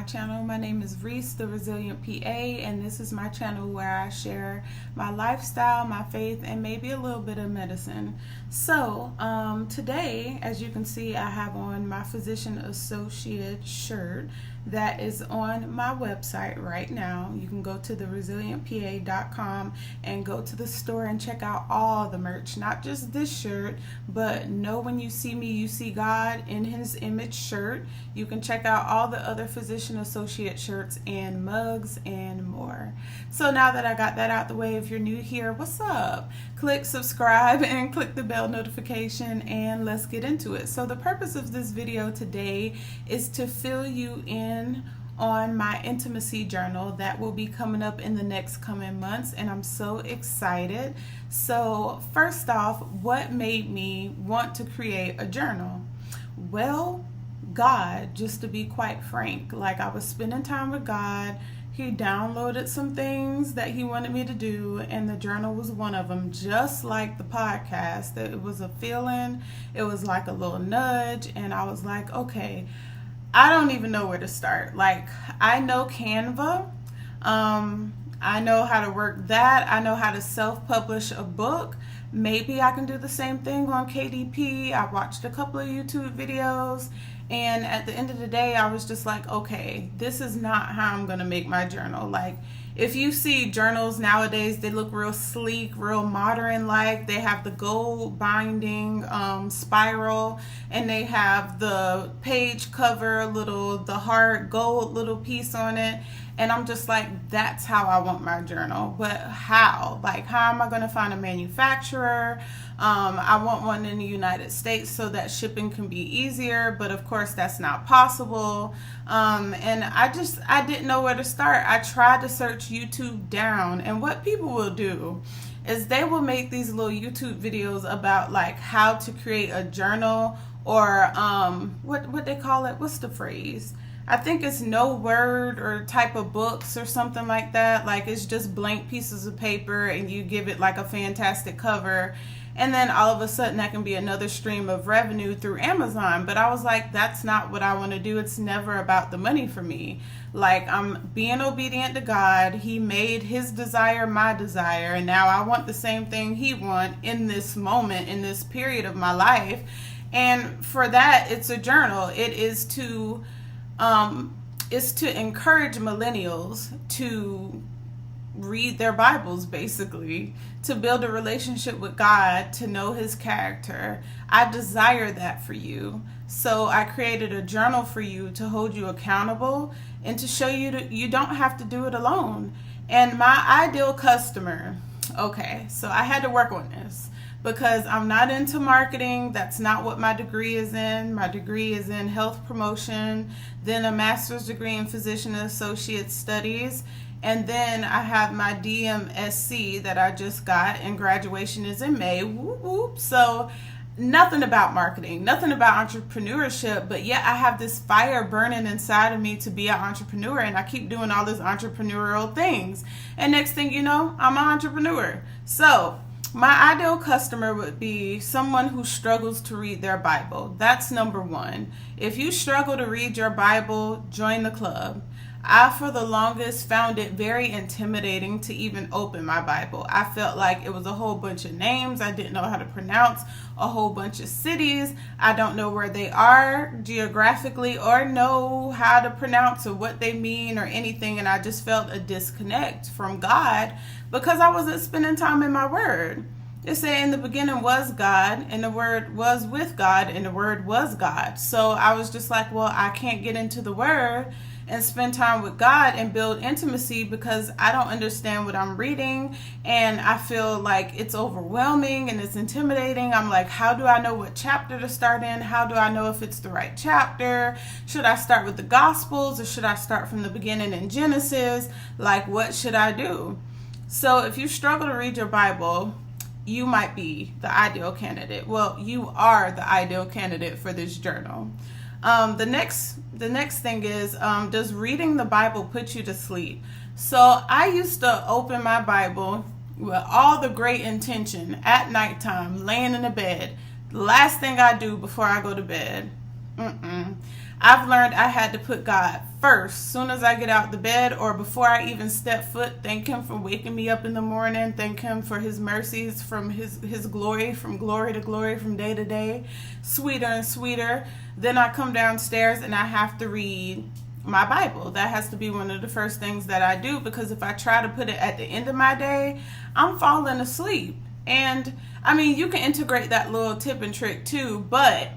my channel. My name is Reese, the Resilient PA, and this is my channel where I share my lifestyle, my faith, and maybe a little bit of medicine. So today, as you can see, I have on my physician associate shirt that is on my website right now. You can go to theresilientpa.com and go to the store and check out all the merch, not just this shirt, but Know When You See Me, You See God in His Image shirt. You can check out all the other physician associate shirts and mugs and more. So now that I got that out the way, if you're new here, what's up? Click subscribe and click the bell notification, and let's get into it. So the purpose of this video today is to fill you in on my intimacy journal that will be coming up in the next coming months, and I'm so excited. So first off, what made me want to create a journal? Well, God, just to be quite frank. Like, I was spending time with God. He downloaded some things that he wanted me to do, and the journal was one of them. Just like the podcast, it was a feeling, it was like a little nudge, and I was like, okay, I don't even know where to start. Like, I know Canva, I know how to work that, I know how to self-publish a book. Maybe I can do the same thing on KDP. I watched a couple of YouTube videos, and at the end of the day, I was just like, okay, this is not how I'm gonna make my journal. Like, if you see journals nowadays, they look real sleek, real modern like. They have the gold binding spiral, and they have the page cover, the hard gold little piece on it. And I'm just like, that's how I want my journal. But how? Like, how am I going to find a manufacturer? I want one in the United States so that shipping can be easier, but of course that's not possible. And I didn't know where to start. I tried to search YouTube down, and what people will do is they will make these little YouTube videos about like how to create a journal, or what they call it. What's the phrase? I think it's no word or type of books or something like that. Like, it's just blank pieces of paper and you give it like a fantastic cover, and then all of a sudden that can be another stream of revenue through Amazon. But I was like, that's not what I want to do. It's never about the money for me. Like, I'm being obedient to God. He made his desire my desire, and now I want the same thing he wants in this moment, in this period of my life. And for that, it's a journal. It is to encourage millennials to read their Bibles, basically, to build a relationship with God, to know his character. I desire that for you. So I created a journal for you to hold you accountable and to show you that you don't have to do it alone. And my ideal customer, okay, so I had to work on this, because I'm not into marketing. That's not what my degree is in. My degree is in health promotion, then a master's degree in physician associate studies, and then I have my DMSC that I just got, and graduation is in May. Whoop, whoop. So nothing about marketing, nothing about entrepreneurship, but yet I have this fire burning inside of me to be an entrepreneur, and I keep doing all these entrepreneurial things. And next thing you know, I'm an entrepreneur. So my ideal customer would be someone who struggles to read their Bible. That's number one. If you struggle to read your Bible, join the club. I, for the longest, found it very intimidating to even open my Bible. I felt like it was a whole bunch of names I didn't know how to pronounce, a whole bunch of cities I don't know where they are geographically or know how to pronounce or what they mean or anything, and I just felt a disconnect from God because I wasn't spending time in my word. It said in the beginning was God, and the word was with God, and the word was God. So I was just like, well, I can't get into the word and spend time with God and build intimacy because I don't understand what I'm reading, and I feel like it's overwhelming and it's intimidating. I'm like, how do I know what chapter to start in? How do I know if it's the right chapter? Should I start with the Gospels, or should I start from the beginning in Genesis? Like, what should I do? So if you struggle to read your Bible, you might be the ideal candidate. Well, you are the ideal candidate for this journal. The next thing is, does reading the Bible put you to sleep? So I used to open my Bible with all the great intention at nighttime, laying in the bed. The last thing I do before I go to bed. I've learned I had to put God first. Soon as I get out the bed, or before I even step foot, thank him for waking me up in the morning. Thank him for his mercies, from his glory, from glory to glory, from day to day, sweeter and sweeter. Then I come downstairs and I have to read my Bible. That has to be one of the first things that I do, because if I try to put it at the end of my day, I'm falling asleep. And I mean, you can integrate that little tip and trick too, but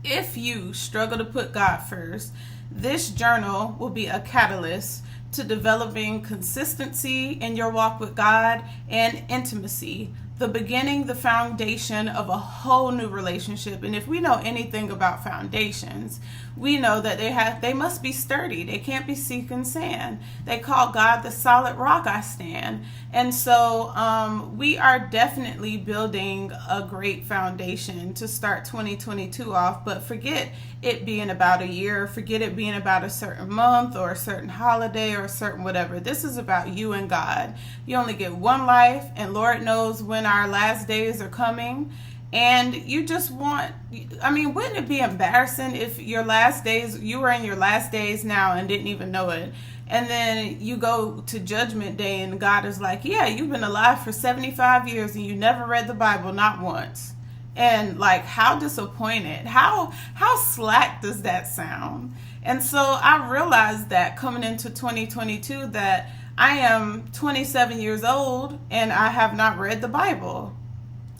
if you struggle to put God first, this journal will be a catalyst to developing consistency in your walk with God and intimacy, the beginning, the foundation of a whole new relationship. And if we know anything about foundations, we know that they must be sturdy. They can't be sinking sand. They call God the solid rock I stand. And so we are definitely building a great foundation to start 2022 off. But forget it being about a year. Forget it being about a certain month or a certain holiday or a certain whatever. This is about you and God. You only get one life, and Lord knows when our last days are coming. And you just want, I mean, wouldn't it be embarrassing if you were in your last days now and didn't even know it? And then you go to Judgment Day and God is like, yeah, you've been alive for 75 years and you never read the Bible, not once. And like, how disappointed, how slack does that sound? And so I realized that coming into 2022 that I am 27 years old and I have not read the Bible.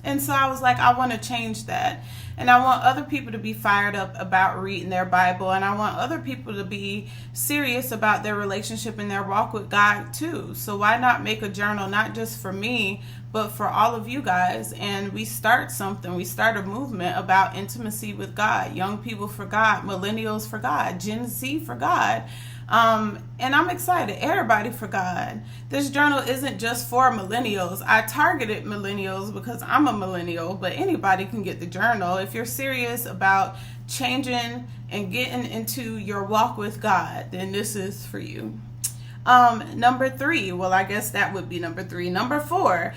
And so I was like, I want to change that. And I want other people to be fired up about reading their Bible. And I want other people to be serious about their relationship and their walk with God too. So why not make a journal, not just for me, but for all of you guys? And we start something. We start a movement about intimacy with God. Young people for God, millennials for God, Gen Z for God. And I'm excited. Everybody for God. This journal isn't just for millennials. I targeted millennials because I'm a millennial, but anybody can get the journal. If you're serious about changing and getting into your walk with God, then this is for you. Number 3, well, I guess that would be number 3. Number 4,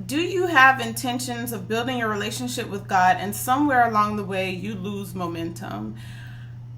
do you have intentions of building a relationship with God and somewhere along the way you lose momentum?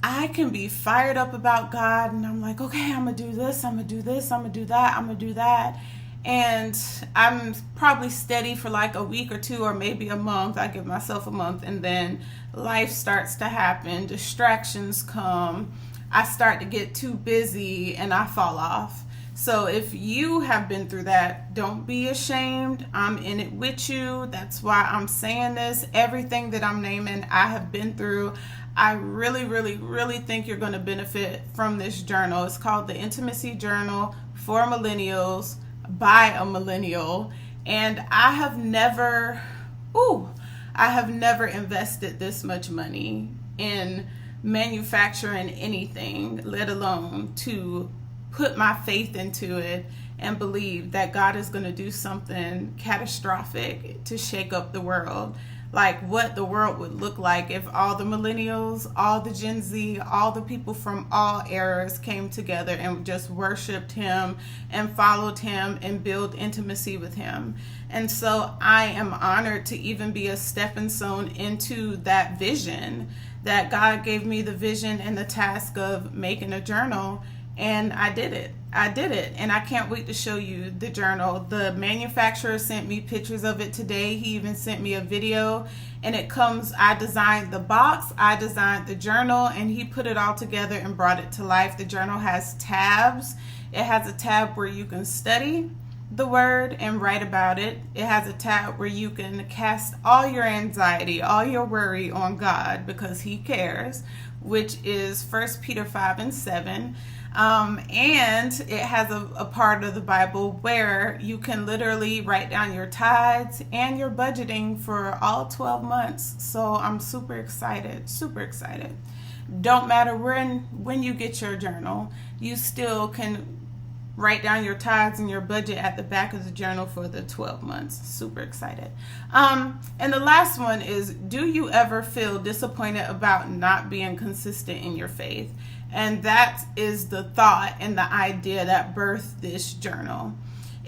I can be fired up about God and I'm like, okay, I'm going to do this, I'm going to do this, I'm going to do that, I'm going to do that. And I'm probably steady for like a week or 2 or maybe a month. I give myself a month, and then life starts to happen. Distractions come. I start to get too busy and I fall off. So if you have been through that, don't be ashamed. I'm in it with you. That's why I'm saying this. Everything that I'm naming, I have been through. I really, really, really think you're going to benefit from this journal. It's called the Intimacy Journal for Millennials by a Millennial. And I have never invested this much money in manufacturing anything, let alone to put my faith into it and believe that God is going to do something catastrophic to shake up the world. Like what the world would look like if all the millennials, all the Gen Z, all the people from all eras came together and just worshiped him and followed him and built intimacy with him. And so I am honored to even be a stepping stone into that vision, that God gave me the vision and the task of making a journal. And I did it. And I can't wait to show you the journal. The manufacturer sent me pictures of it today. He even sent me a video, and it comes, I designed the box, I designed the journal, and he put it all together and brought it to life. The journal has tabs. It has a tab where you can study the word and write about it. It has a tab where you can cast all your anxiety, all your worry on God because he cares, which is 1 Peter 5:7. And it has a part of the Bible where you can literally write down your tithes and your budgeting for all 12 months. So I'm super excited. Don't matter when you get your journal, you still can write down your tithes and your budget at the back of the journal for the 12 months. Super excited. And the last one is, do you ever feel disappointed about not being consistent in your faith? And that is the thought and the idea that birthed this journal.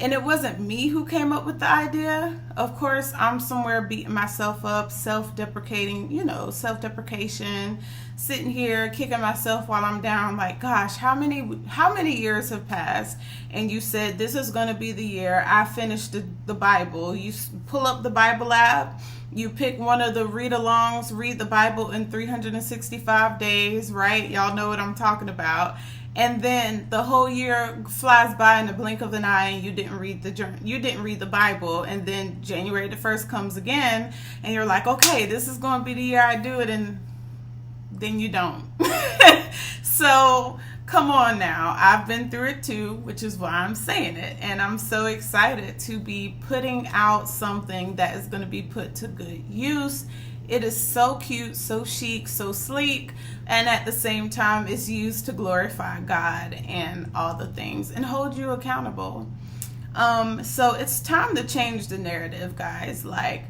And it wasn't me who came up with the idea. Of course, I'm somewhere beating myself up, self-deprecating, self-deprecation, sitting here kicking myself while I'm down like, gosh, how many years have passed? And you said this is going to be the year I finished the Bible. You pull up the Bible app, you pick one of the read-alongs, read the Bible in 365 days, right? Y'all know what I'm talking about. And then the whole year flies by in the blink of an eye, and you didn't read the Bible. And then January the 1st comes again, and you're like, okay, this is going to be the year I do it, and then you don't. So come on now, I've been through it too, which is why I'm saying it. And I'm so excited to be putting out something that is going to be put to good use. It is so cute, so chic, so sleek, and at the same time, it's used to glorify God and all the things and hold you accountable. So it's time to change the narrative, guys. Like,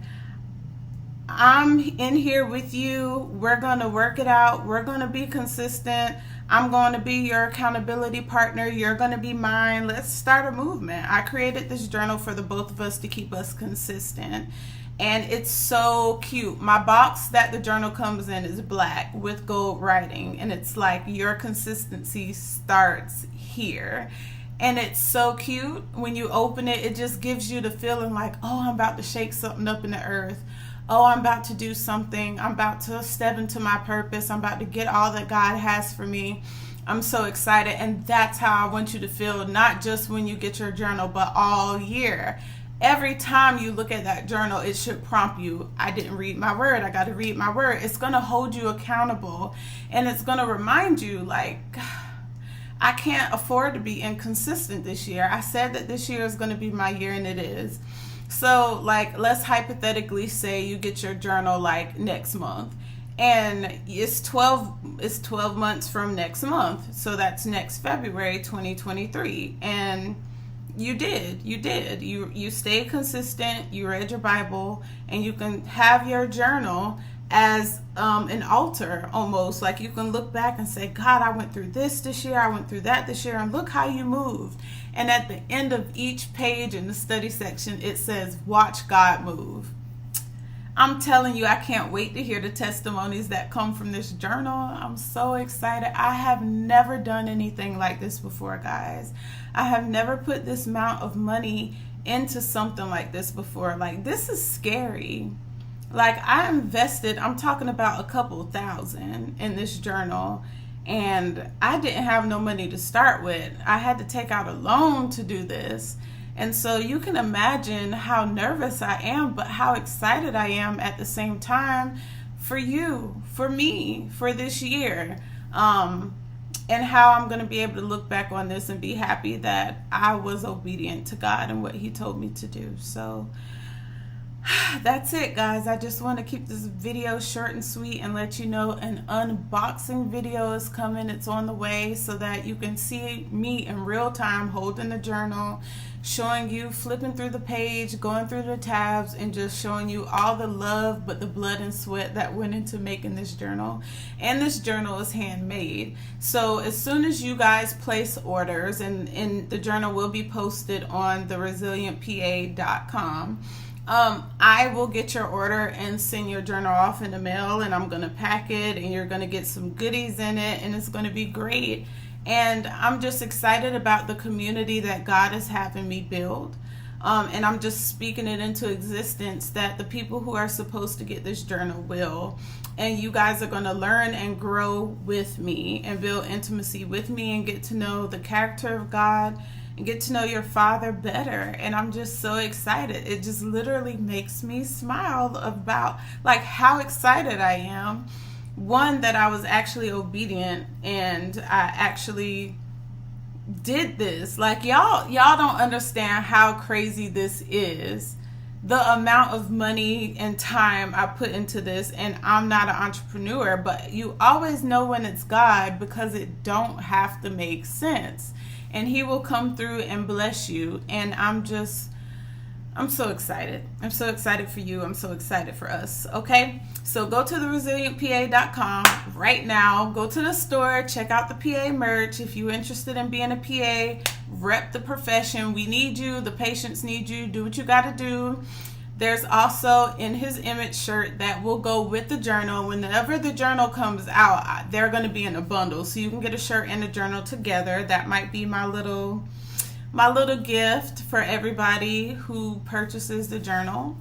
I'm in here with you. We're going to work it out. We're going to be consistent. I'm going to be your accountability partner. You're going to be mine. Let's start a movement. I created this journal for the both of us to keep us consistent. And it's so cute. My box that the journal comes in is black with gold writing. And it's like, your consistency starts here. And it's so cute. When you open it, it just gives you the feeling like, oh, I'm about to shake something up in the earth. Oh, I'm about to do something. I'm about to step into my purpose. I'm about to get all that God has for me. I'm so excited. And that's how I want you to feel, not just when you get your journal, but all year. Every time you look at that journal, it should prompt you, I didn't read my word. I got to read my word. It's going to hold you accountable. And it's going to remind you, like, I can't afford to be inconsistent this year. I said that this year is going to be my year, and it is. So, like, let's hypothetically say you get your journal, like, next month. And it's 12 months from next month. So that's next February 2023. And you stayed consistent, you read your Bible, and you can have your journal as an altar almost. Like, you can look back and say, God, I went through this year, I went through that this year, and look how you moved. And at the end of each page in the study section, it says, watch God move. I'm telling you, I can't wait to hear the testimonies that come from this journal. I'm so excited. I have never done anything like this before, guys. I have never put this amount of money into something like this before. Like, this is scary. Like, I invested, I'm talking about a couple thousand in this journal, and I didn't have no money to start with. I had to take out a loan to do this. And so you can imagine how nervous I am, but how excited I am at the same time for you, for me, for this year. And how I'm going to be able to look back on this and be happy that I was obedient to God and what He told me to do. So that's it, guys. I just want to keep this video short and sweet and let you know an unboxing video is coming. It's on the way, so that you can see me in real time holding the journal, showing you, flipping through the page, going through the tabs, and just showing you all the love, but the blood and sweat that went into making this journal. And this journal is handmade. So as soon as you guys place orders, and the journal will be posted on theresilientpa.com, I will get your order and send your journal off in the mail, and I'm going to pack it, and you're going to get some goodies in it, and it's going to be great. And I'm just excited about the community that God is having me build. And I'm just speaking it into existence that the people who are supposed to get this journal will. And you guys are going to learn and grow with me and build intimacy with me and get to know the character of God and get to know your Father better. And I'm just so excited. It just literally makes me smile about like how excited I am. One, that I was actually obedient and I actually did this. Like, y'all don't understand how crazy this is. The amount of money and time I put into this, and I'm not an entrepreneur, but you always know when it's God because it don't have to make sense. And He will come through and bless you. And I'm so excited. I'm so excited for you. I'm so excited for us. Okay? So go to theresilientpa.com right now. Go to the store. Check out the PA merch. If you're interested in being a PA, rep the profession. We need you. The patients need you. Do what you got to do. There's also in his image shirt that will go with the journal. Whenever the journal comes out, they're going to be in a bundle. So you can get a shirt and a journal together. That might be my little gift for everybody who purchases the journal.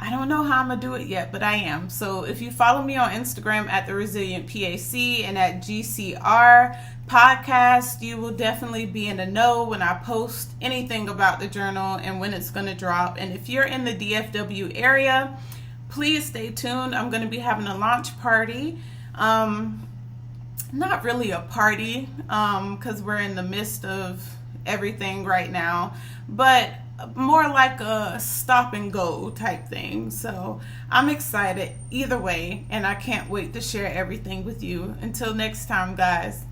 I don't know how I'm going to do it yet, but I am. So if you follow me on Instagram at The Resilient PAC and at GCR Podcast, you will definitely be in the know when I post anything about the journal and when it's going to drop. And if you're in the DFW area, please stay tuned. I'm going to be having a launch party. Not really a party because we're in the midst of everything right now, but more like a stop and go type thing. So I'm excited either way, and I can't wait to share everything with you. Until next time, guys.